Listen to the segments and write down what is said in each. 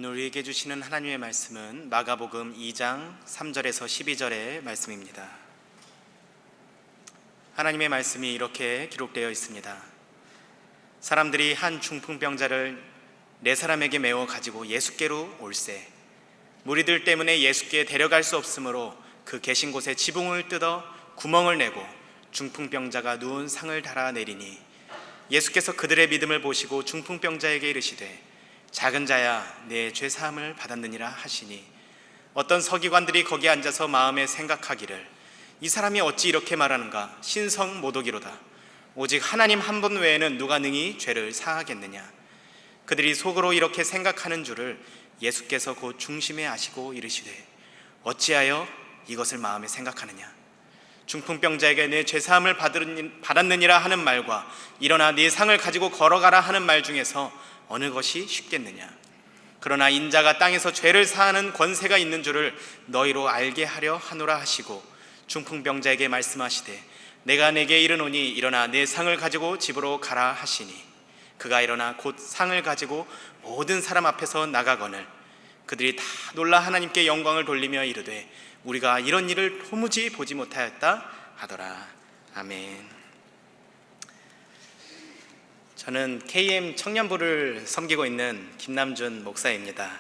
오늘 우리에게 주시는 하나님의 말씀은 마가복음 2장 3절에서 12절의 말씀입니다. 하나님의 말씀이 이렇게 기록되어 있습니다. 사람들이 한 중풍병자를 4사람에게 메워 가지고 예수께로 올세 무리들 때문에 예수께 데려갈 수 없으므로 그 계신 곳에 지붕을 뜯어 구멍을 내고 중풍병자가 누운 상을 달아 내리니 예수께서 그들의 믿음을 보시고 중풍병자에게 이르시되 작은 자야 내 죄사함을 받았느니라 하시니 어떤 서기관들이 거기 앉아서 마음에 생각하기를 이 사람이 어찌 이렇게 말하는가 신성모독이로다 오직 하나님 한 분 외에는 누가 능히 죄를 사하겠느냐. 그들이 속으로 이렇게 생각하는 줄을 예수께서 곧 중심에 아시고 이르시되 어찌하여 이것을 마음에 생각하느냐. 중풍병자에게 내 죄사함을 받았느니라 하는 말과 일어나 네 상을 가지고 걸어가라 하는 말 중에서 어느 것이 쉽겠느냐. 그러나 인자가 땅에서 죄를 사하는 권세가 있는 줄을 너희로 알게 하려 하노라 하시고 중풍병자에게 말씀하시되 내가 내게 이르노니 일어나 내 상을 가지고 집으로 가라 하시니 그가 일어나 곧 상을 가지고 모든 사람 앞에서 나가거늘 그들이 다 놀라 하나님께 영광을 돌리며 이르되 우리가 이런 일을 도무지 보지 못하였다 하더라. 아멘. 저는 KM 청년부를 섬기고 있는 김남준 목사입니다.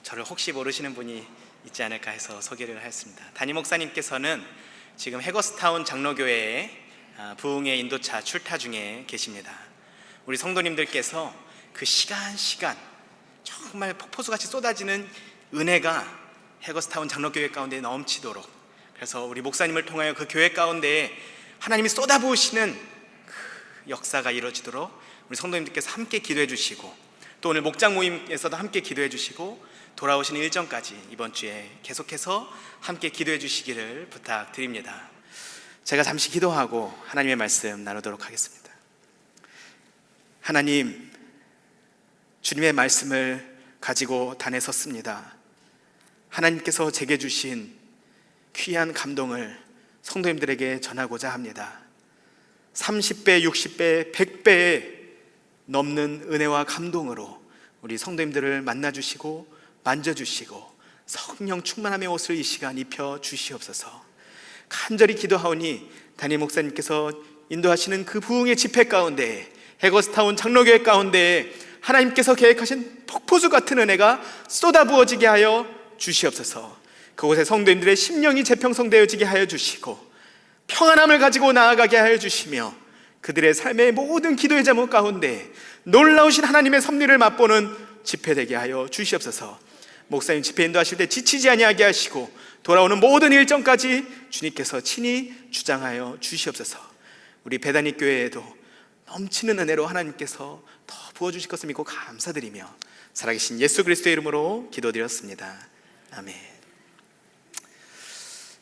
저를 혹시 모르시는 분이 있지 않을까 해서 소개를 하였습니다. 담임 목사님께서는 지금 해거스타운 장로교회에 부흥의 인도차 출타 중에 계십니다. 우리 성도님들께서 그 시간 정말 폭포수같이 쏟아지는 은혜가 해거스타운 장로교회 가운데 넘치도록, 그래서 우리 목사님을 통하여 그 교회 가운데에 하나님이 쏟아부으시는 역사가 이루어지도록 우리 성도님들께서 함께 기도해 주시고 또 오늘 목장 모임에서도 함께 기도해 주시고 돌아오시는 일정까지 이번 주에 계속해서 함께 기도해 주시기를 부탁드립니다. 제가 잠시 기도하고 하나님의 말씀 나누도록 하겠습니다. 하나님, 주님의 말씀을 가지고 단에 섰습니다. 하나님께서 제게 주신 귀한 감동을 성도님들에게 전하고자 합니다. 30배, 60배, 100배에 넘는 은혜와 감동으로 우리 성도님들을 만나주시고 만져주시고 성령 충만함의 옷을 이 시간 입혀 주시옵소서. 간절히 기도하오니 담임 목사님께서 인도하시는 그 부흥의 집회 가운데 해거스타운 장로교회 가운데 하나님께서 계획하신 폭포수 같은 은혜가 쏟아부어지게 하여 주시옵소서. 그곳에 성도님들의 심령이 재평성되어지게 하여 주시고 평안함을 가지고 나아가게 하여 주시며 그들의 삶의 모든 기도의 제목 가운데 놀라우신 하나님의 섭리를 맛보는 집회되게 하여 주시옵소서. 목사님 집회 인도하실 때 지치지 아니하게 하시고 돌아오는 모든 일정까지 주님께서 친히 주장하여 주시옵소서. 우리 베다니 교회에도 넘치는 은혜로 하나님께서 더 부어주실 것을 믿고 감사드리며 살아계신 예수 그리스도의 이름으로 기도드렸습니다. 아멘.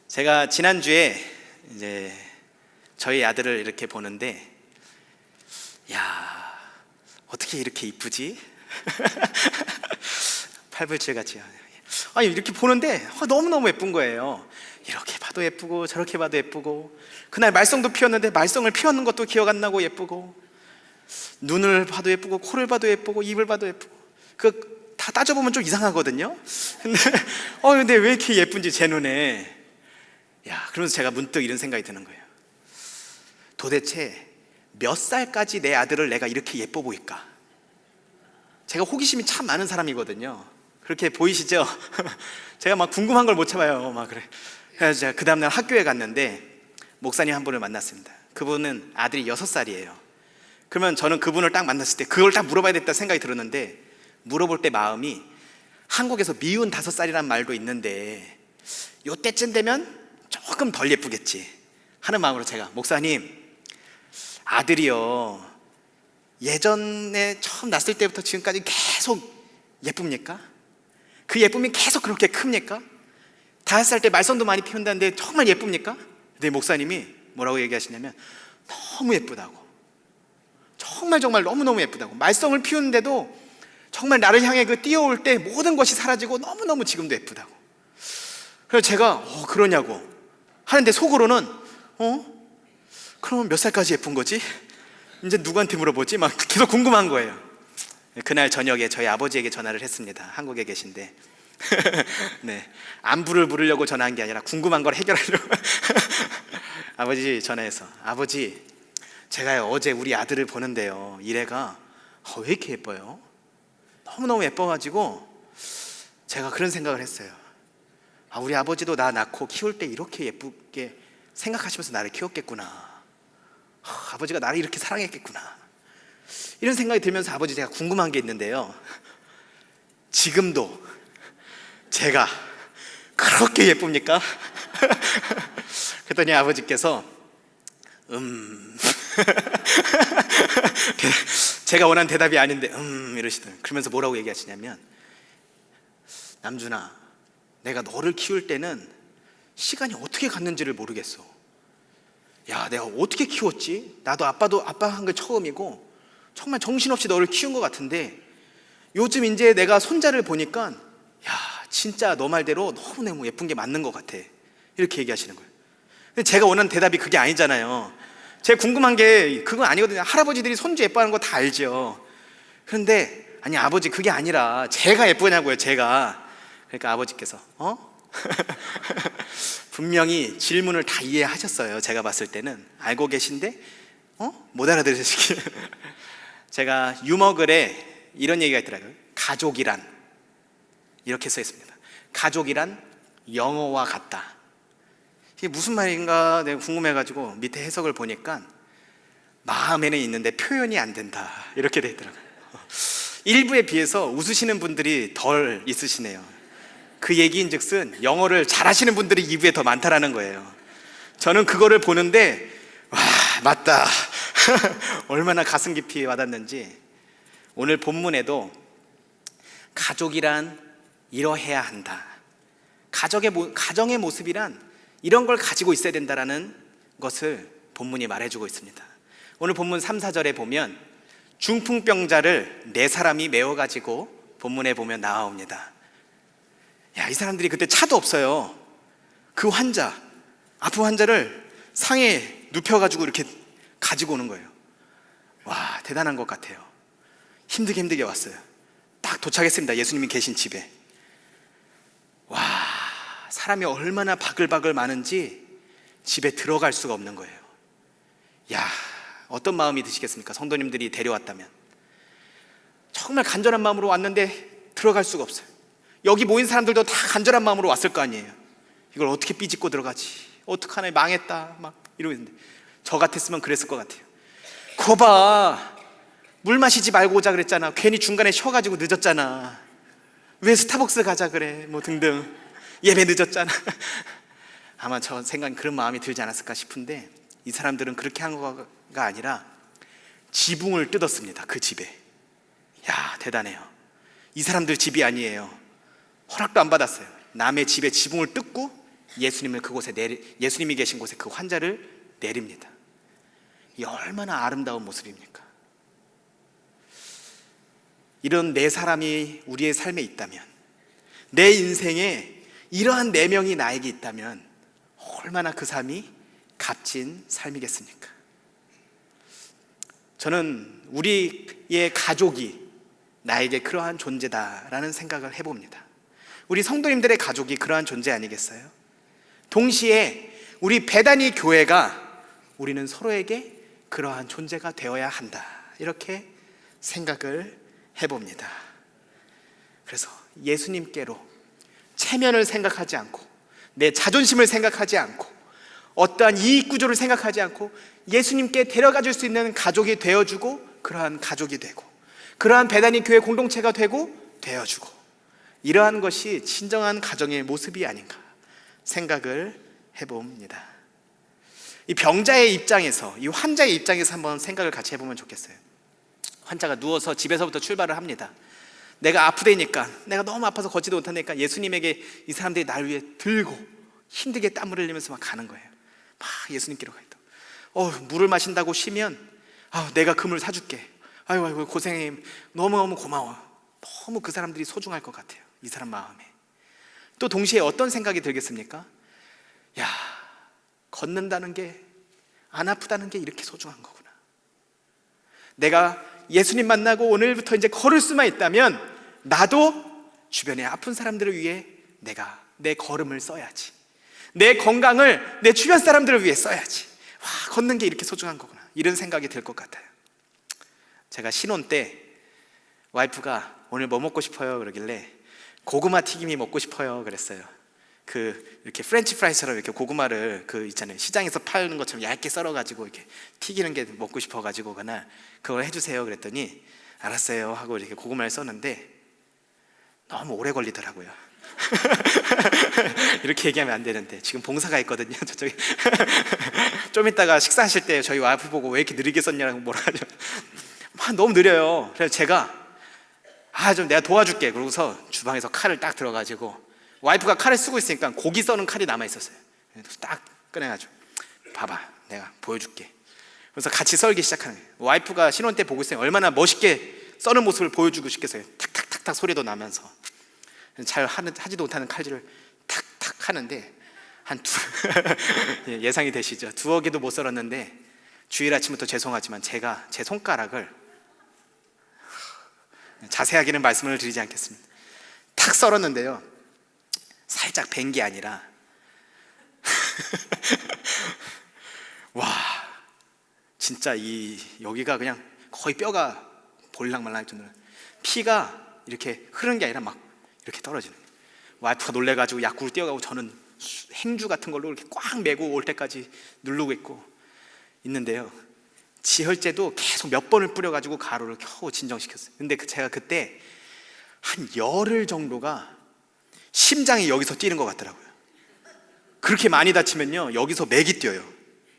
제가 지난주에 이제 저희 아들을 이렇게 보는데, 야, 어떻게 이렇게 이쁘지? 팔불출같이. 아니, 이렇게 보는데 너무너무 예쁜 거예요. 이렇게 봐도 예쁘고 저렇게 봐도 예쁘고, 그날 말썽도 피웠는데 말썽을 피웠는 것도 기억 안 나고 예쁘고, 눈을 봐도 예쁘고 코를 봐도 예쁘고 입을 봐도 예쁘고, 그 다 따져보면 좀 이상하거든요. 근데 왜 이렇게 예쁜지 제 눈에. 야, 그러면서 제가 문득 이런 생각이 드는 거예요. 도대체 몇 살까지 내 아들을 내가 이렇게 예뻐 보일까? 제가 호기심이 참 많은 사람이거든요. 그렇게 보이시죠? 제가 막 궁금한 걸 못 참아요. 막 그래. 그래서 제가 그 다음날 학교에 갔는데 목사님 한 분을 만났습니다. 그분은 아들이 6살이에요. 그러면 저는 그분을 딱 만났을 때 그걸 딱 물어봐야 겠다 생각이 들었는데, 물어볼 때 마음이, 한국에서 미운 5살이란 말도 있는데 요때쯤 되면 조금 덜 예쁘겠지 하는 마음으로 제가, 목사님, 아들이요 예전에 처음 낳았을 때부터 지금까지 계속 예쁩니까? 그 예쁨이 계속 그렇게 큽니까? 5살 때 말썽도 많이 피운다는데 정말 예쁩니까? 근데 목사님이 뭐라고 얘기하시냐면 너무 예쁘다고, 정말 너무너무 예쁘다고, 말썽을 피우는데도 정말 나를 향해 그 뛰어올 때 모든 것이 사라지고 너무너무 지금도 예쁘다고. 그래서 제가 그러냐고 하는데 속으로는 그럼 몇 살까지 예쁜 거지? 이제 누구한테 물어보지? 막 계속 궁금한 거예요. 그날 저녁에 저희 아버지에게 전화를 했습니다. 한국에 계신데 네, 안부를 물으려고 전화한 게 아니라 궁금한 걸 해결하려고 아버지 전화해서, 아버지 제가 어제 우리 아들을 보는데요, 이래가 왜 이렇게 예뻐요? 너무너무 예뻐가지고 제가 그런 생각을 했어요. 우리 아버지도 나 낳고 키울 때 이렇게 예쁘게 생각하시면서 나를 키웠겠구나. 아버지가 나를 이렇게 사랑했겠구나. 이런 생각이 들면서 아버지, 제가 궁금한 게 있는데요, 지금도 제가 그렇게 예쁩니까? 그랬더니 아버지께서 제가 원한 대답이 아닌데 이러시더라고요. 그러면서 뭐라고 얘기하시냐면, 남준아, 내가 너를 키울 때는 시간이 어떻게 갔는지를 모르겠어. 야, 내가 어떻게 키웠지? 나도 아빠 한 게 처음이고 정말 정신없이 너를 키운 것 같은데 요즘 이제 내가 손자를 보니까 야, 진짜 너 말대로 너무너무 예쁜 게 맞는 것 같아. 이렇게 얘기하시는 거예요. 근데 제가 원하는 대답이 그게 아니잖아요. 제가 궁금한 게 그건 아니거든요. 할아버지들이 손주 예뻐하는 거 다 알죠. 그런데 아니 아버지, 그게 아니라 제가 예쁘냐고요, 제가. 그러니까 아버지께서 분명히 질문을 다 이해하셨어요. 제가 봤을 때는 알고 계신데 못 알아들으시길. 제가 유머글에 이런 얘기가 있더라고요. 가족이란, 이렇게 써 있습니다. 가족이란 영어와 같다. 이게 무슨 말인가 내가 궁금해가지고 밑에 해석을 보니까 마음에는 있는데 표현이 안 된다, 이렇게 돼 있더라고요. 일부에 비해서 웃으시는 분들이 덜 있으시네요. 그 얘기인즉슨 영어를 잘하시는 분들이 2부에 더 많다라는 거예요. 저는 그거를 보는데 와, 맞다. 얼마나 가슴 깊이 와닿는지. 오늘 본문에도 가족이란 이러해야 한다, 가정의 모습이란 이런 걸 가지고 있어야 된다라는 것을 본문이 말해주고 있습니다. 오늘 본문 3, 4절에 보면 중풍병자를 4사람이 메워가지고 본문에 보면 나옵니다. 야, 이 사람들이 그때 차도 없어요. 그 환자, 아픈 환자를 상에 눕혀가지고 이렇게 가지고 오는 거예요. 와, 대단한 것 같아요. 힘들게 왔어요. 딱 도착했습니다. 예수님이 계신 집에. 와, 사람이 얼마나 바글바글 많은지 집에 들어갈 수가 없는 거예요. 야, 어떤 마음이 드시겠습니까? 성도님들이 데려왔다면. 정말 간절한 마음으로 왔는데 들어갈 수가 없어요. 여기 모인 사람들도 다 간절한 마음으로 왔을 거 아니에요. 이걸 어떻게 삐짓고 들어가지? 어떡하나, 망했다, 막 이러고 있는데, 저 같았으면 그랬을 것 같아요. 거봐, 물 마시지 말고 오자 그랬잖아. 괜히 중간에 쉬어가지고 늦었잖아. 왜 스타벅스 가자 그래, 뭐 등등. 예배 늦었잖아. 아마 저 생각엔 그런 마음이 들지 않았을까 싶은데, 이 사람들은 그렇게 한 거가 아니라 지붕을 뜯었습니다. 그 집에. 야, 대단해요. 이 사람들 집이 아니에요. 허락도 안 받았어요. 남의 집에 지붕을 뜯고 예수님이 계신 곳에 그 환자를 내립니다. 이 얼마나 아름다운 모습입니까? 이런 4사람이 우리의 삶에 있다면, 내 인생에 이러한 4명이 나에게 있다면 얼마나 그 삶이 값진 삶이겠습니까? 저는 우리의 가족이 나에게 그러한 존재다라는 생각을 해봅니다. 우리 성도님들의 가족이 그러한 존재 아니겠어요? 동시에 우리 베다니 교회가 우리는 서로에게 그러한 존재가 되어야 한다, 이렇게 생각을 해봅니다. 그래서 예수님께로 체면을 생각하지 않고, 내 자존심을 생각하지 않고, 어떠한 이익구조를 생각하지 않고 예수님께 데려가 줄 수 있는 가족이 되어주고, 그러한 가족이 되고, 그러한 베다니 교회 공동체가 되어주고, 이러한 것이 진정한 가정의 모습이 아닌가 생각을 해봅니다. 이 병자의 입장에서, 이 환자의 입장에서 한번 생각을 같이 해보면 좋겠어요. 환자가 누워서 집에서부터 출발을 합니다. 내가 아프다니까, 내가 너무 아파서 걷지도 못하니까 예수님에게 이 사람들이 날 위해 들고 힘들게 땀을 흘리면서 막 가는 거예요. 막 예수님께로 가요. 물을 마신다고 쉬면 내가 금을 사줄게. 아이고 고생해, 너무너무 고마워. 너무 그 사람들이 소중할 것 같아요, 이 사람 마음에. 또 동시에 어떤 생각이 들겠습니까? 야, 걷는다는 게, 안 아프다는 게 이렇게 소중한 거구나. 내가 예수님 만나고 오늘부터 이제 걸을 수만 있다면 나도 주변에 아픈 사람들을 위해 내가 내 걸음을 써야지, 내 건강을 내 주변 사람들을 위해 써야지. 와, 걷는 게 이렇게 소중한 거구나, 이런 생각이 들 것 같아요. 제가 신혼 때 와이프가 오늘 뭐 먹고 싶어요? 그러길래 고구마 튀김이 먹고 싶어요 그랬어요. 이렇게 프렌치 프라이처럼 이렇게 고구마를 있잖아요, 시장에서 파는 것처럼 얇게 썰어가지고 이렇게 튀기는 게 먹고 싶어가지고 그날 그걸 해주세요 그랬더니 알았어요 하고 이렇게 고구마를 썼는데 너무 오래 걸리더라고요. 이렇게 얘기하면 안 되는데 지금 봉사가 있거든요 저쪽에. 좀 이따가 식사하실 때 저희 와이프 보고 왜 이렇게 느리게 썼냐고 뭐라 하죠. 너무 느려요. 그래서 제가 좀 내가 도와줄게 그러고서 주방에서 칼을 딱 들어가지고, 와이프가 칼을 쓰고 있으니까 고기 써는 칼이 남아있었어요. 그래서 딱 꺼내가지고 봐봐 내가 보여줄게. 그래서 같이 썰기 시작하는 거예요. 와이프가 신혼 때 보고 있으면 얼마나 멋있게 써는 모습을 보여주고 싶겠어요. 탁탁탁탁 소리도 나면서. 잘 하지도 못하는 칼질을 탁탁 하는데 예상이 되시죠? 두어 개도 못 썰었는데 주일 아침부터 죄송하지만 제가 제 손가락을, 자세하게는 말씀을 드리지 않겠습니다, 탁 썰었는데요, 살짝 벤 게 아니라 와 진짜 여기가 그냥 거의 뼈가 볼랑말랑할 정도로 피가 이렇게 흐르는 게 아니라 막 이렇게 떨어지는 거예요. 와이프가 놀래가지고 약국을 뛰어가고 저는 행주 같은 걸로 이렇게 꽉 메고 올 때까지 누르고 있는데요, 지혈제도 계속 몇 번을 뿌려가지고 가루를 겨우 진정시켰어요. 근데 제가 그때 한 열흘 정도가 심장이 여기서 뛰는 것 같더라고요. 그렇게 많이 다치면요 여기서 맥이 뛰어요.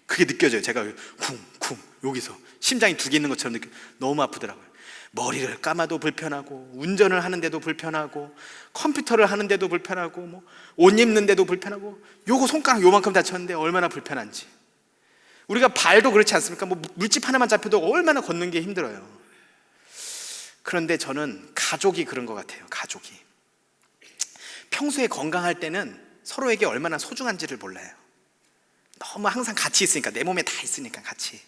그게 느껴져요. 제가 쿵쿵 여기서 심장이 두 개 있는 것처럼 너무 아프더라고요. 머리를 감아도 불편하고, 운전을 하는데도 불편하고, 컴퓨터를 하는데도 불편하고, 옷 입는데도 불편하고, 요거 손가락 요만큼 다쳤는데 얼마나 불편한지. 우리가 발도 그렇지 않습니까? 물집 하나만 잡혀도 얼마나 걷는 게 힘들어요. 그런데 저는 가족이 그런 것 같아요. 가족이 평소에 건강할 때는 서로에게 얼마나 소중한지를 몰라요. 너무 항상 같이 있으니까, 내 몸에 다 있으니까 같이.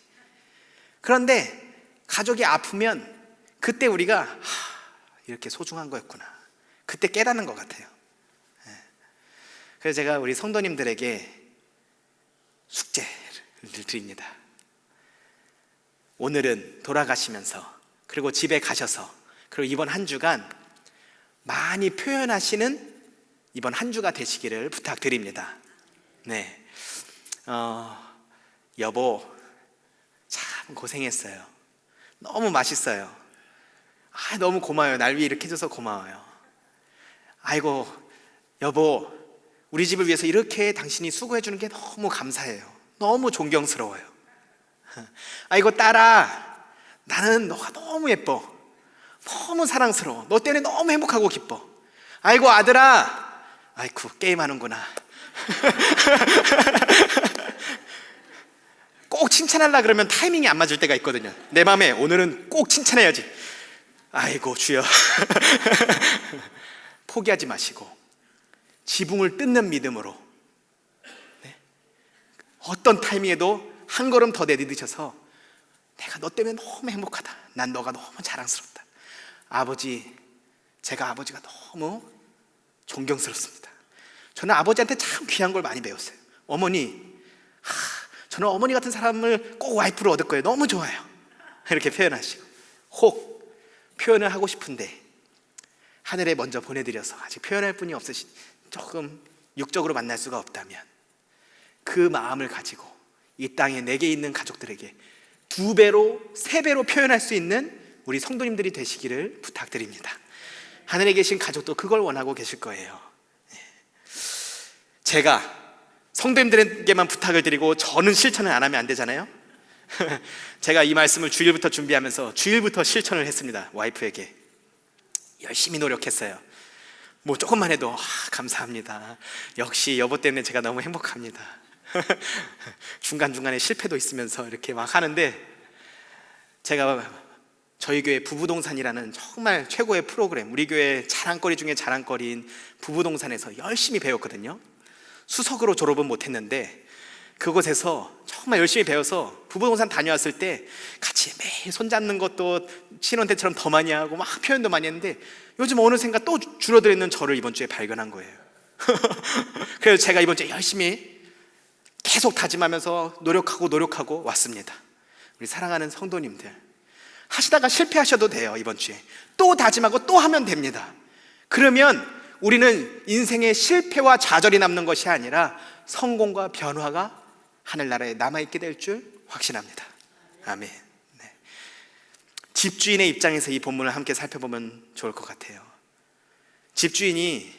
그런데 가족이 아프면 그때 우리가 이렇게 소중한 거였구나, 그때 깨닫는 것 같아요. 그래서 제가 우리 성도님들에게 숙제를 드립니다. 오늘은 돌아가시면서, 그리고 집에 가셔서, 그리고 이번 한 주간 많이 표현하시는 이번 한 주가 되시기를 부탁드립니다. 네, 여보 참 고생했어요. 너무 맛있어요. 너무 고마워요. 날 위해 이렇게 해줘서 고마워요. 아이고 여보, 우리 집을 위해서 이렇게 당신이 수고해 주는 게 너무 감사해요. 너무 존경스러워요. 아이고 딸아, 나는 너가 너무 예뻐. 너무 사랑스러워. 너 때문에 너무 행복하고 기뻐. 아이고 아들아, 아이쿠 게임하는구나. 꼭 칭찬하려고 그러면 타이밍이 안 맞을 때가 있거든요. 내 마음에 오늘은 꼭 칭찬해야지. 아이고 주여. 포기하지 마시고 지붕을 뜯는 믿음으로, 어떤 타이밍에도 한 걸음 더 내디디셔서 내가 너 때문에 너무 행복하다, 난 너가 너무 자랑스럽다, 아버지, 제가 아버지가 너무 존경스럽습니다. 저는 아버지한테 참 귀한 걸 많이 배웠어요. 어머니, 저는 어머니 같은 사람을 꼭 와이프로 얻을 거예요. 너무 좋아요. 이렇게 표현하시고, 혹 표현을 하고 싶은데 하늘에 먼저 보내드려서 아직 표현할 분이 없으신, 조금 육적으로 만날 수가 없다면 그 마음을 가지고 이 땅에 내게 있는 가족들에게 2배로 3배로 표현할 수 있는 우리 성도님들이 되시기를 부탁드립니다. 하늘에 계신 가족도 그걸 원하고 계실 거예요. 제가 성도님들에게만 부탁을 드리고 저는 실천을 안 하면 안 되잖아요. 제가 이 말씀을 주일부터 준비하면서 주일부터 실천을 했습니다. 와이프에게 열심히 노력했어요. 조금만 해도 감사합니다, 역시 여보 때문에 제가 너무 행복합니다. 중간중간에 실패도 있으면서 이렇게 막 하는데, 제가 저희 교회 부부동산이라는 정말 최고의 프로그램, 우리 교회 자랑거리 중에 자랑거리인 부부동산에서 열심히 배웠거든요. 수석으로 졸업은 못했는데 그곳에서 정말 열심히 배워서 부부동산 다녀왔을 때 같이 매일 손잡는 것도 신혼 때처럼 더 많이 하고 막 표현도 많이 했는데, 요즘 어느샌가 또 줄어들어 있는 저를 이번 주에 발견한 거예요. 그래서 제가 이번 주에 열심히 계속 다짐하면서 노력하고 왔습니다. 우리 사랑하는 성도님들, 하시다가 실패하셔도 돼요. 이번 주에 또 다짐하고 또 하면 됩니다. 그러면 우리는 인생의 실패와 좌절이 남는 것이 아니라 성공과 변화가 하늘나라에 남아있게 될 줄 확신합니다. 아멘. 네. 집주인의 입장에서 이 본문을 함께 살펴보면 좋을 것 같아요. 집주인이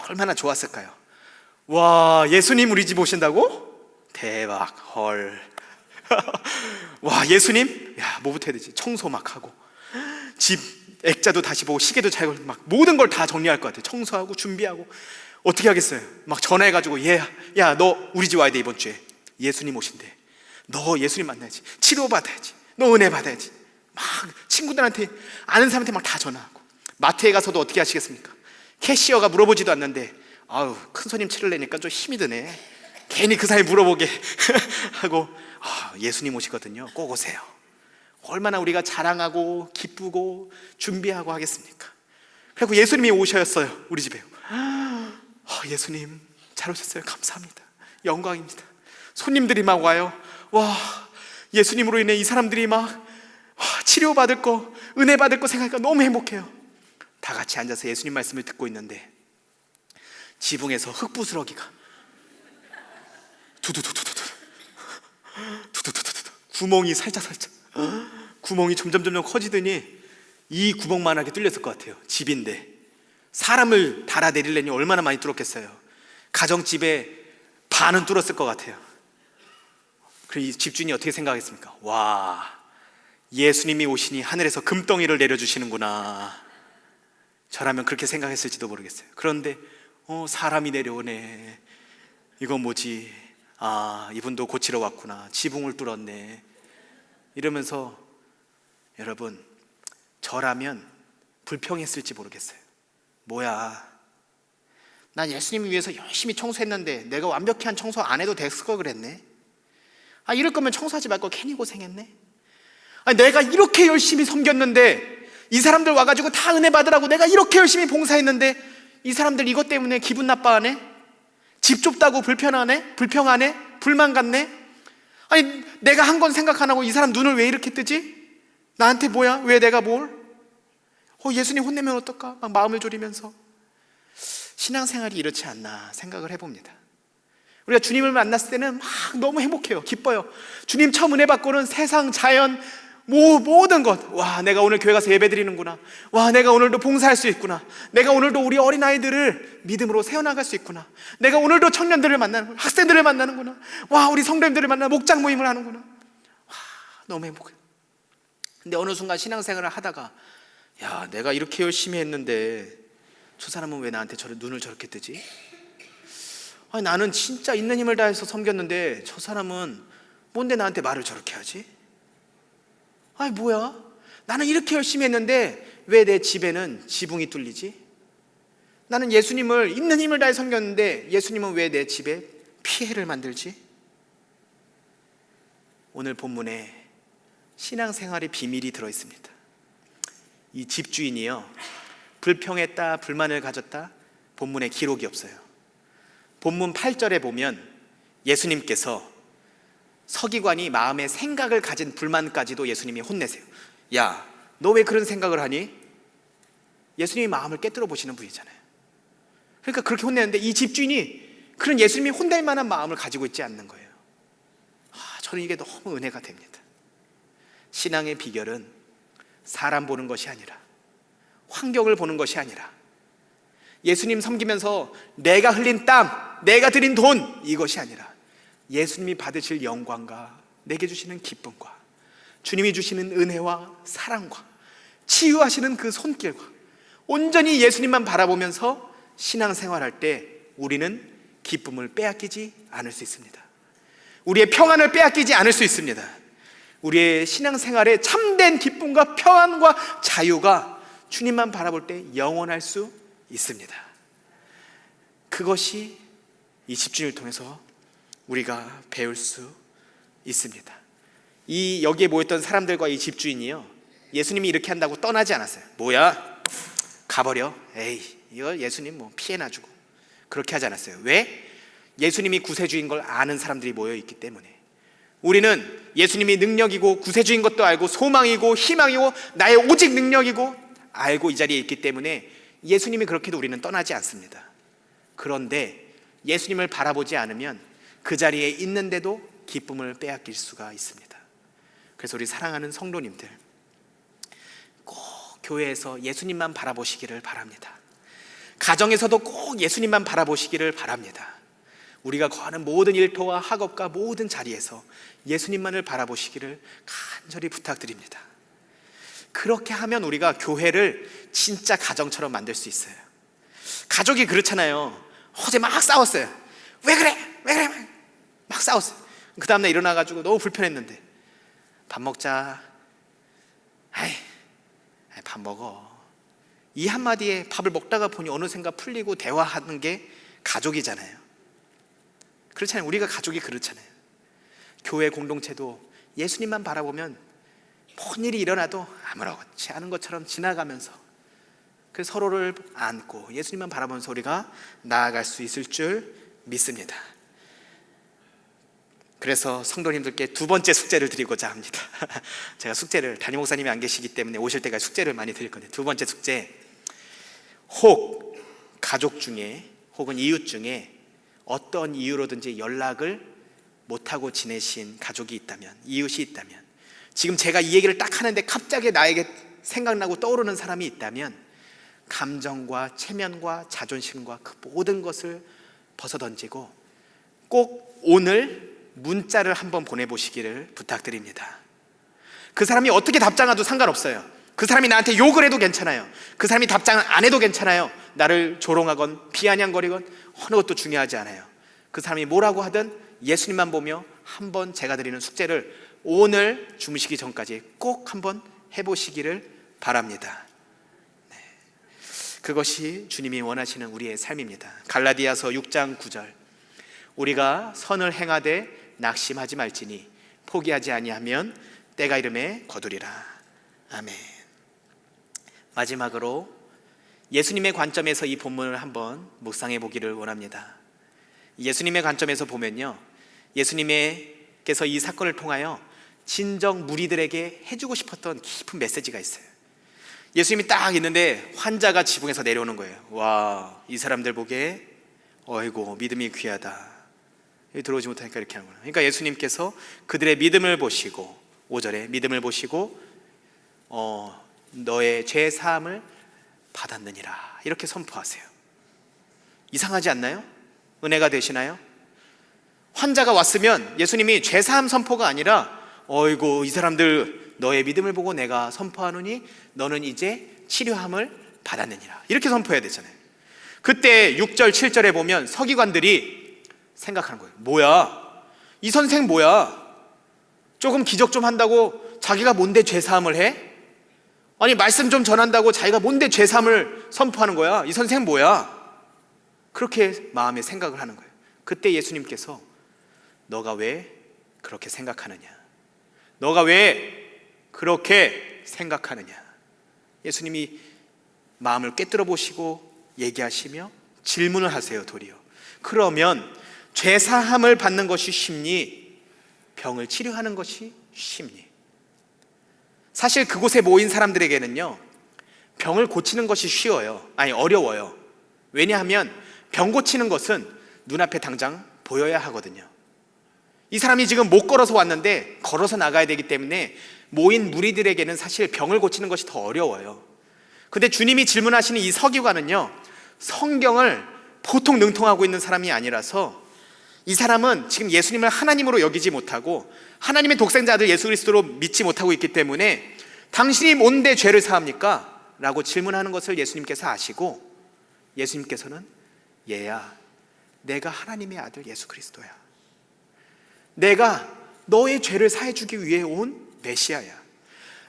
얼마나 좋았을까요? 와, 예수님 우리 집 오신다고? 대박. 헐. 와, 예수님? 야, 뭐부터 해야 되지? 청소 막 하고, 집 액자도 다시 보고, 시계도 잘 걸고, 막 모든 걸 다 정리할 것 같아요. 청소하고 준비하고. 어떻게 하겠어요? 막 전화해가지고, 야, 너 우리 집 와야 돼. 이번 주에 예수님 오신대. 너 예수님 만나야지. 치료받아야지. 너 은혜 받아야지. 막 친구들한테, 아는 사람한테 막 다 전화하고. 마트에 가서도 어떻게 하시겠습니까? 캐시어가 물어보지도 않는데, 아유, 큰 손님 치를 내니까 좀 힘이 드네. 괜히 그 사이 물어보게 하고, 예수님 오시거든요. 꼭 오세요. 얼마나 우리가 자랑하고 기쁘고 준비하고 하겠습니까? 그리고 예수님이 오셨어요. 우리 집에. 예수님 잘 오셨어요. 감사합니다. 영광입니다. 손님들이 막 와요. 와, 예수님으로 인해 이 사람들이 막 치료받을 거, 은혜 받을 거 생각하니까 너무 행복해요. 다 같이 앉아서 예수님 말씀을 듣고 있는데, 지붕에서 흙부스러기가 두두두두두두 구멍이 살짝 구멍이 점점 커지더니 이 구멍만하게 뚫렸을 것 같아요. 집인데 사람을 달아내리려니 얼마나 많이 뚫었겠어요. 가정집에 반은 뚫었을 것 같아요. 그리고 이 집주인이 어떻게 생각했습니까? 와, 예수님이 오시니 하늘에서 금덩이를 내려주시는구나. 저라면 그렇게 생각했을지도 모르겠어요. 그런데 사람이 내려오네. 이건 뭐지? 이분도 고치러 왔구나. 지붕을 뚫었네. 이러면서, 여러분, 저라면 불평했을지 모르겠어요. 뭐야, 난 예수님을 위해서 열심히 청소했는데 내가 완벽히 한 청소 안 해도 됐을 걸 그랬네. 이럴 거면 청소하지 말고 괜히 고생했네. 내가 이렇게 열심히 섬겼는데, 이 사람들 와가지고 다 은혜 받으라고 내가 이렇게 열심히 봉사했는데, 이 사람들 이것 때문에 기분 나빠하네? 집 좁다고 불평하네? 불만 갖네? 내가 한 건 생각 안 하고 이 사람 눈을 왜 이렇게 뜨지? 나한테 뭐야? 왜 내가 뭘? 예수님 혼내면 어떨까? 막 마음을 졸이면서. 신앙생활이 이렇지 않나 생각을 해봅니다. 우리가 주님을 만났을 때는 막 너무 행복해요. 기뻐요. 주님 처음 은혜 받고는 세상, 자연, 모든 것, 와, 내가 오늘 교회 가서 예배 드리는구나. 와, 내가 오늘도 봉사할 수 있구나. 내가 오늘도 우리 어린아이들을 믿음으로 세워나갈 수 있구나. 내가 오늘도 청년들을 만나는구나. 학생들을 만나는구나. 와, 우리 성도님들을 만나 목장 모임을 하는구나. 와, 너무 행복해요. 근데 어느 순간 신앙생활을 하다가, 야, 내가 이렇게 열심히 했는데 저 사람은 왜 나한테 눈을 저렇게 뜨지? 나는 진짜 있는 힘을 다해서 섬겼는데 저 사람은 뭔데 나한테 말을 저렇게 하지? 뭐야? 나는 이렇게 열심히 했는데 왜 내 집에는 지붕이 뚫리지? 나는 예수님을 있는 힘을 다해 섬겼는데 예수님은 왜 내 집에 피해를 만들지? 오늘 본문에 신앙생활의 비밀이 들어있습니다. 이 집주인이요, 불평했다, 불만을 가졌다, 본문에 기록이 없어요. 본문 8절에 보면 예수님께서 서기관이 마음에 생각을 가진 불만까지도 예수님이 혼내세요. 야, 너 왜 그런 생각을 하니? 예수님이 마음을 깨뜨려 보시는 분이잖아요. 그러니까 그렇게 혼내는데 이 집주인이 그런 예수님이 혼낼 만한 마음을 가지고 있지 않는 거예요. 저는 이게 너무 은혜가 됩니다. 신앙의 비결은 사람 보는 것이 아니라, 환경을 보는 것이 아니라, 예수님 섬기면서 내가 흘린 땀, 내가 들인 돈, 이것이 아니라 예수님이 받으실 영광과 내게 주시는 기쁨과 주님이 주시는 은혜와 사랑과 치유하시는 그 손길과 온전히 예수님만 바라보면서 신앙생활할 때 우리는 기쁨을 빼앗기지 않을 수 있습니다. 우리의 평안을 빼앗기지 않을 수 있습니다. 우리의 신앙생활에 참된 기쁨과 평안과 자유가 주님만 바라볼 때 영원할 수 있습니다. 그것이 이 집주인을 통해서 우리가 배울 수 있습니다. 여기에 모였던 사람들과 이 집주인이요, 예수님이 이렇게 한다고 떠나지 않았어요. 뭐야? 가버려. 에이, 이거 예수님 뭐 피해나 주고. 그렇게 하지 않았어요. 왜? 예수님이 구세주인 걸 아는 사람들이 모여있기 때문에. 우리는 예수님이 능력이고 구세주인 것도 알고 소망이고 희망이고 나의 오직 능력이고 알고 이 자리에 있기 때문에 예수님이 그렇게 해도 우리는 떠나지 않습니다. 그런데 예수님을 바라보지 않으면 그 자리에 있는데도 기쁨을 빼앗길 수가 있습니다. 그래서 우리 사랑하는 성도님들, 꼭 교회에서 예수님만 바라보시기를 바랍니다. 가정에서도 꼭 예수님만 바라보시기를 바랍니다. 우리가 거하는 모든 일터와 학업과 모든 자리에서 예수님만을 바라보시기를 간절히 부탁드립니다. 그렇게 하면 우리가 교회를 진짜 가정처럼 만들 수 있어요. 가족이 그렇잖아요. 어제 막 싸웠어요. 왜 그래? 왜 그래? 막 싸웠어요. 그 다음날 일어나가지고 너무 불편했는데 밥 먹자. 아이, 밥 먹어. 이 한마디에 밥을 먹다가 보니 어느샌가 풀리고 대화하는 게 가족이잖아요. 그렇잖아요. 우리가 가족이 그렇잖아요. 교회 공동체도 예수님만 바라보면 뭔 일이 일어나도 아무렇지 않은 것처럼 지나가면서 그 서로를 안고 예수님만 바라보면서 우리가 나아갈 수 있을 줄 믿습니다. 그래서 성도님들께 두 번째 숙제를 드리고자 합니다. 제가 숙제를, 담임 목사님이 안 계시기 때문에 오실 때까지 숙제를 많이 드릴 건데, 두 번째 숙제, 혹 가족 중에 혹은 이웃 중에 어떤 이유로든지 연락을 못하고 지내신 가족이 있다면, 이웃이 있다면, 지금 제가 이 얘기를 딱 하는데 갑자기 나에게 생각나고 떠오르는 사람이 있다면 감정과 체면과 자존심과 그 모든 것을 벗어던지고 꼭 오늘 문자를 한번 보내보시기를 부탁드립니다. 그 사람이 어떻게 답장해도 상관없어요. 그 사람이 나한테 욕을 해도 괜찮아요. 그 사람이 답장 안 해도 괜찮아요. 나를 조롱하건 비아냥거리건 어느 것도 중요하지 않아요. 그 사람이 뭐라고 하든 예수님만 보며 한번 제가 드리는 숙제를 오늘 주무시기 전까지 꼭 한번 해보시기를 바랍니다. 네. 그것이 주님이 원하시는 우리의 삶입니다. 갈라디아서 6장 9절, 우리가 선을 행하되 낙심하지 말지니 포기하지 아니하면 때가 이름에 거두리라. 아멘. 마지막으로 예수님의 관점에서 이 본문을 한번 묵상해 보기를 원합니다. 예수님의 관점에서 보면요, 예수님께서 이 사건을 통하여 진정 무리들에게 해주고 싶었던 깊은 메시지가 있어요. 예수님이 딱 있는데 환자가 지붕에서 내려오는 거예요. 와, 이 사람들 보기에 어이고 믿음이 귀하다. 여기 들어오지 못하니까 이렇게 하는구나. 그러니까 예수님께서 그들의 믿음을 보시고, 5절에 믿음을 보시고 너의 죄 사함을 받았느니라 이렇게 선포하세요. 이상하지 않나요? 은혜가 되시나요? 환자가 왔으면 예수님이 죄 사함 선포가 아니라 어이고 이 사람들 너의 믿음을 보고 내가 선포하노니 너는 이제 치료함을 받았느니라 이렇게 선포해야 되잖아요. 그때 6절 7절에 보면 서기관들이 생각하는 거예요. 뭐야? 이 선생 뭐야? 조금 기적 좀 한다고 자기가 뭔데 죄 사함을 해? 아니 말씀 좀 전한다고 자기가 뭔데 죄 사함을 선포하는 거야? 이 선생 뭐야? 그렇게 마음에 생각을 하는 거예요. 그때 예수님께서 너가 왜 그렇게 생각하느냐? 너가 왜 그렇게 생각하느냐? 예수님이 마음을 꿰뚫어 보시고 얘기하시며 질문을 하세요. 도리어 그러면 죄 사함을 받는 것이 쉽니? 병을 치료하는 것이 쉽니? 사실 그곳에 모인 사람들에게는요, 병을 고치는 것이 쉬워요. 아니 어려워요. 왜냐하면 병 고치는 것은 눈앞에 당장 보여야 하거든요. 이 사람이 지금 못 걸어서 왔는데 걸어서 나가야 되기 때문에 모인 무리들에게는 사실 병을 고치는 것이 더 어려워요. 근데 주님이 질문하시는 이 서기관은요, 성경을 보통 능통하고 있는 사람이 아니라서 이 사람은 지금 예수님을 하나님으로 여기지 못하고 하나님의 독생자 아들 예수 그리스도로 믿지 못하고 있기 때문에 당신이 뭔데 죄를 사합니까? 라고 질문하는 것을 예수님께서 아시고 예수님께서는 얘야, 내가 하나님의 아들 예수 그리스도야. 내가 너의 죄를 사해주기 위해 온 메시아야.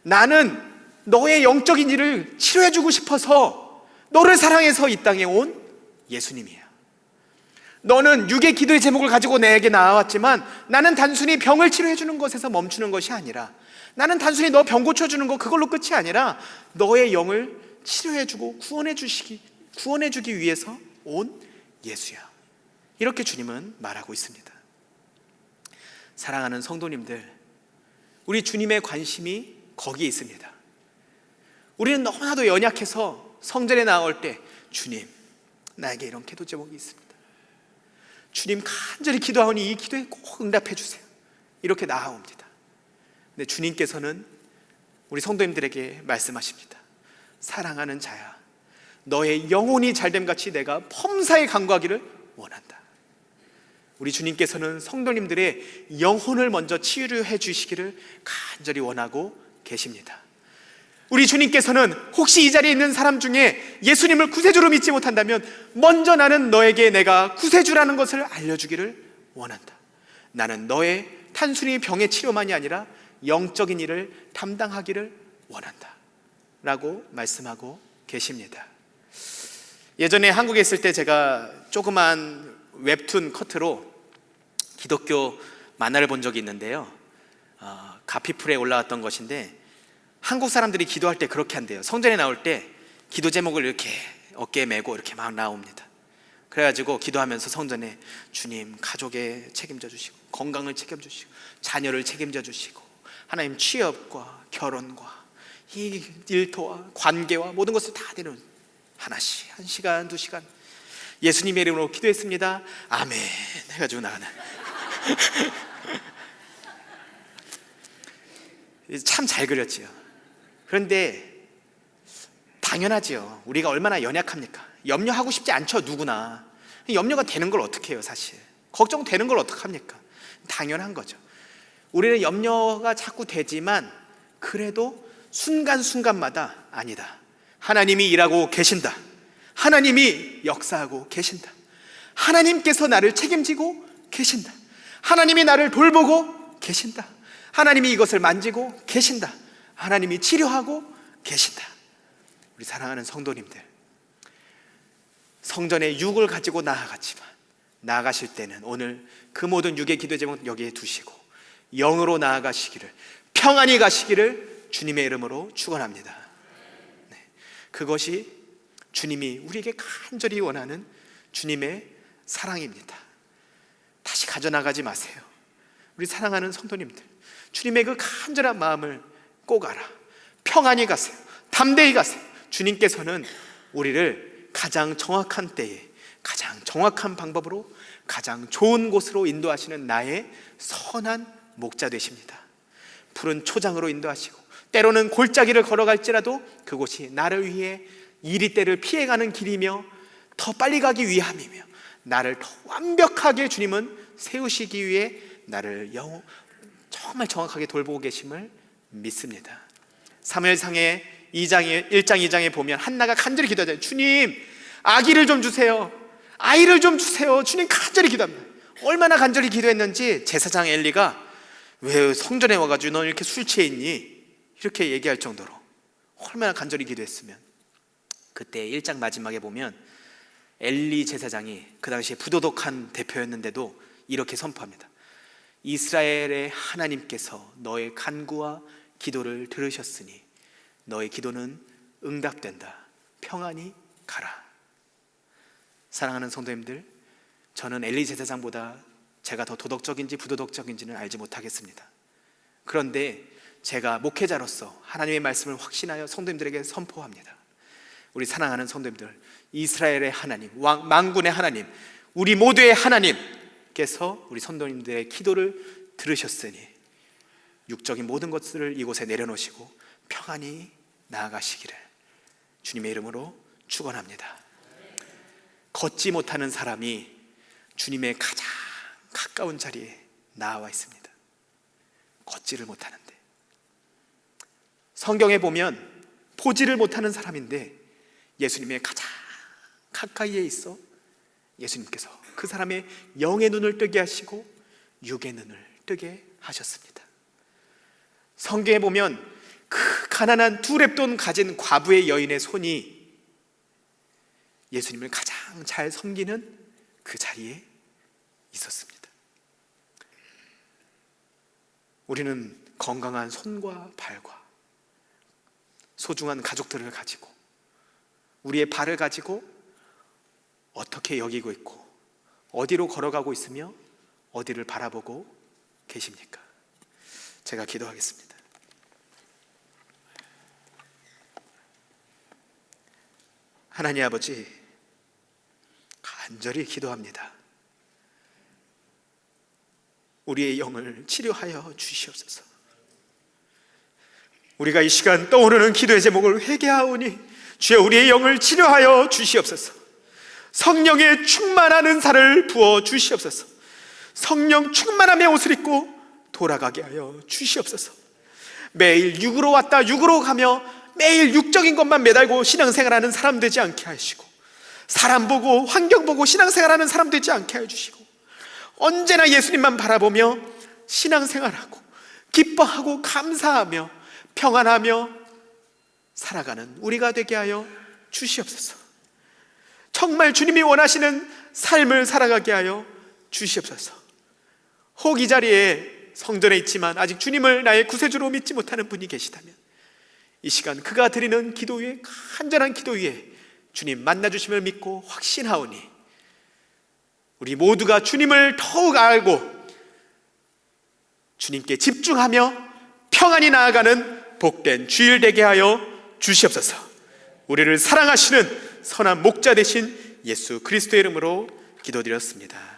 나는 너의 영적인 일을 치료해주고 싶어서 너를 사랑해서 이 땅에 온 예수님이야. 너는 육의 기도의 제목을 가지고 내게 나왔지만 나는 단순히 병을 치료해 주는 것에서 멈추는 것이 아니라, 나는 단순히 너 병 고쳐주는 거 그걸로 끝이 아니라 너의 영을 치료해주고 구원해주기 위해서 온 예수야. 이렇게 주님은 말하고 있습니다. 사랑하는 성도님들, 우리 주님의 관심이 거기에 있습니다. 우리는 너무나도 연약해서 성전에 나올 때 주님, 나에게 이런 기도 제목이 있습니다. 주님, 간절히 기도하오니 이 기도에 꼭 응답해 주세요. 이렇게 나아옵니다. 근데 주님께서는 우리 성도님들에게 말씀하십니다. 사랑하는 자야, 너의 영혼이 잘됨 같이 내가 범사에 간구하기를 원한다. 우리 주님께서는 성도님들의 영혼을 먼저 치유해 주시기를 간절히 원하고 계십니다. 우리 주님께서는 혹시 이 자리에 있는 사람 중에 예수님을 구세주로 믿지 못한다면 먼저 나는 너에게 내가 구세주라는 것을 알려주기를 원한다. 나는 너의 단순히 병의 치료만이 아니라 영적인 일을 담당하기를 원한다 라고 말씀하고 계십니다. 예전에 한국에 있을 때 제가 조그만 웹툰 커트로 기독교 만화를 본 적이 있는데요, 가피풀에 올라왔던 것인데, 한국 사람들이 기도할 때 그렇게 한대요. 성전에 나올 때 기도 제목을 이렇게 어깨에 메고 이렇게 막 나옵니다. 그래가지고 기도하면서 성전에 주님, 가족에 책임져 주시고, 건강을 책임져 주시고, 자녀를 책임져 주시고, 하나님 취업과 결혼과 이 일터와 관계와 모든 것을 다 드리는, 하나씩 1시간 2시간 예수님의 이름으로 기도했습니다, 아멘 해가지고 나가는 참 잘 그렸지요. 그런데 당연하지요. 우리가 얼마나 연약합니까? 염려하고 싶지 않죠, 누구나. 염려가 되는 걸 어떻게 해요, 사실. 걱정되는 걸 어떡합니까? 당연한 거죠. 우리는 염려가 자꾸 되지만 그래도 순간순간마다 아니다, 하나님이 일하고 계신다, 하나님이 역사하고 계신다, 하나님께서 나를 책임지고 계신다, 하나님이 나를 돌보고 계신다, 하나님이 이것을 만지고 계신다, 하나님이 치료하고 계신다. 우리 사랑하는 성도님들, 성전에 육을 가지고 나아갔지만 나아가실 때는 오늘 그 모든 육의 기도 제목 여기에 두시고 영으로 나아가시기를, 평안히 가시기를 주님의 이름으로 축원합니다. 네, 그것이 주님이 우리에게 간절히 원하는 주님의 사랑입니다. 다시 가져나가지 마세요. 우리 사랑하는 성도님들, 주님의 그 간절한 마음을 꼭 알아. 평안히 가세요. 담대히 가세요. 주님께서는 우리를 가장 정확한 때에 가장 정확한 방법으로 가장 좋은 곳으로 인도하시는 나의 선한 목자 되십니다. 푸른 초장으로 인도하시고, 때로는 골짜기를 걸어갈지라도 그곳이 나를 위해 이리때를 피해가는 길이며 더 빨리 가기 위함이며 나를 더 완벽하게 주님은 세우시기 위해 나를 정말 정확하게 돌보고 계심을 믿습니다. 사무엘상의 1장 2장에 보면 한나가 간절히 기도하잖아요. 주님, 아기를 좀 주세요, 아이를 좀 주세요. 주님 간절히 기도합니다. 얼마나 간절히 기도했는지 제사장 엘리가 왜 성전에 와가지고 너 이렇게 술 취해 있니? 이렇게 얘기할 정도로 얼마나 간절히 기도했으면. 그때 1장 마지막에 보면 엘리 제사장이 그 당시에 부도덕한 대표였는데도 이렇게 선포합니다. 이스라엘의 하나님께서 너의 간구와 기도를 들으셨으니 너의 기도는 응답된다. 평안히 가라. 사랑하는 성도님들, 저는 엘리 제사장보다 제가 더 도덕적인지 부도덕적인지는 알지 못하겠습니다. 그런데 제가 목회자로서 하나님의 말씀을 확신하여 성도님들에게 선포합니다. 우리 사랑하는 성도님들, 이스라엘의 하나님, 만군의 하나님, 우리 모두의 하나님께서 우리 성도님들의 기도를 들으셨으니 육적인 모든 것들을 이곳에 내려놓으시고 평안히 나아가시기를 주님의 이름으로 축원합니다. 걷지 못하는 사람이 주님의 가장 가까운 자리에 나와 있습니다. 걷지를 못하는데, 성경에 보면 보지를 못하는 사람인데 예수님의 가장 가까이에 있어 예수님께서 그 사람의 영의 눈을 뜨게 하시고 육의 눈을 뜨게 하셨습니다. 성경에 보면 그 가난한 2렙돈 가진 과부의 여인의 손이 예수님을 가장 잘 섬기는 그 자리에 있었습니다. 우리는 건강한 손과 발과 소중한 가족들을 가지고 우리의 발을 가지고 어떻게 여기고 있고 어디로 걸어가고 있으며 어디를 바라보고 계십니까? 제가 기도하겠습니다. 하나님 아버지, 간절히 기도합니다. 우리의 영을 치료하여 주시옵소서. 우리가 이 시간 떠오르는 기도의 제목을 회개하오니 주여 우리의 영을 치료하여 주시옵소서. 성령의 충만한 은사를 부어 주시옵소서. 성령 충만함의 옷을 입고 돌아가게 하여 주시옵소서. 매일 육으로 왔다 육으로 가며 매일 육적인 것만 매달고 신앙생활하는 사람 되지 않게 하시고, 사람 보고 환경 보고 신앙생활하는 사람 되지 않게 해주시고, 언제나 예수님만 바라보며 신앙생활하고 기뻐하고 감사하며 평안하며 살아가는 우리가 되게 하여 주시옵소서. 정말 주님이 원하시는 삶을 살아가게 하여 주시옵소서. 혹 이 자리에 성전에 있지만 아직 주님을 나의 구세주로 믿지 못하는 분이 계시다면 이 시간 그가 드리는 기도 위에, 간절한 기도 위에 주님 만나주심을 믿고 확신하오니 우리 모두가 주님을 더욱 알고 주님께 집중하며 평안히 나아가는 복된 주일 되게 하여 주시옵소서. 우리를 사랑하시는 선한 목자 되신 예수 그리스도의 이름으로 기도드렸습니다.